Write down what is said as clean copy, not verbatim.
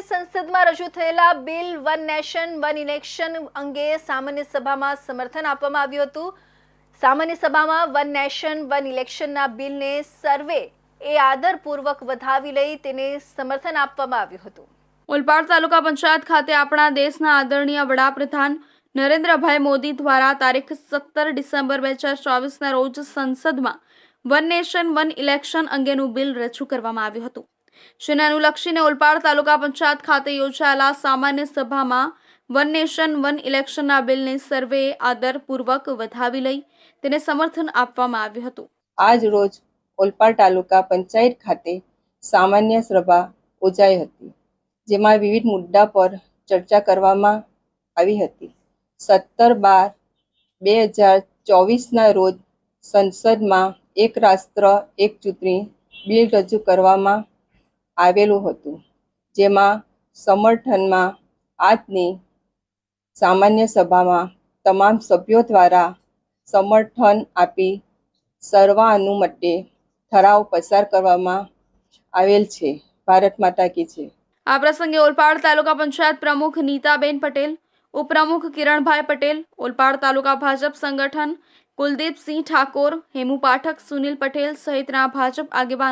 ગુજરાતની સંસદમાં રજૂ થયેલા bill one nation one election અંગે સામાન્ય સભામાં સમર્થન આપવામાં આવ્યું હતું। સામાન્ય સભામાં વન નેશન વન ઇલેક્શનના બિલને સર્વે એ આદરપૂર્વક વધાવી લઈ તેને સમર્થન આપવામાં આવ્યું હતું। ઓલપાડ તાલુકા પંચાયત ખાતે આપણા દેશના આદરણીય વડાપ્રધાન નરેન્દ્રભાઈ મોદી દ્વારા તારીખ 17 ડિસેમ્બર 2024ના રોજ સંસદમાં વન નેશન વન ઇલેક્શન અંગેનું બિલ રજૂ કરવામાં આવ્યું હતું। જેને અનુલક્ષીને ઓલપાડ તાલુકા પંચાયત ખાતે યોજાયેલા સામાન્ય સભામાં વન નેશન વન ઇલેક્શનના બિલને સર્વેએ આદરપૂર્વક વધાવી લઈ તેને સમર્થન આપવામાં આવ્યું હતું। આજ રોજ ઓલપાડ તાલુકા પંચાયત ખાતે સામાન્ય સભા યોજાઈ હતી, જેમાં વિવિધ મુદ્દા પર ચર્ચા કરવામાં આવી હતી। 17/12/2024ના રોજ સંસદમાં એક રાષ્ટ્ર એક ચૂંટણી બિલ રજૂ કરવામાં આવેલું હતું, જેમાં સમર્થનમાં આજની સામાન્ય સભામાં તમામ સભ્યો દ્વારા સમર્થન આપી સર્વાનુમતે ઠરાવ પસાર કરવામાં આવેલ છે। ભારત માતા કી જય। આ પ્રસંગે ઓલપાડ તાલુકા પંચાયત પ્રમુખ નીતાબેન પટેલ, ઉપપ્રમુખ કિરણભાઈ પટેલ, ઓલપાડ તાલુકા ભાજપ સંગઠન કુલદીપસિંહ ઠાકોર, હેમુ પાઠક, સુનિલ પટેલ સહિતના ભાજપ આગેવાનો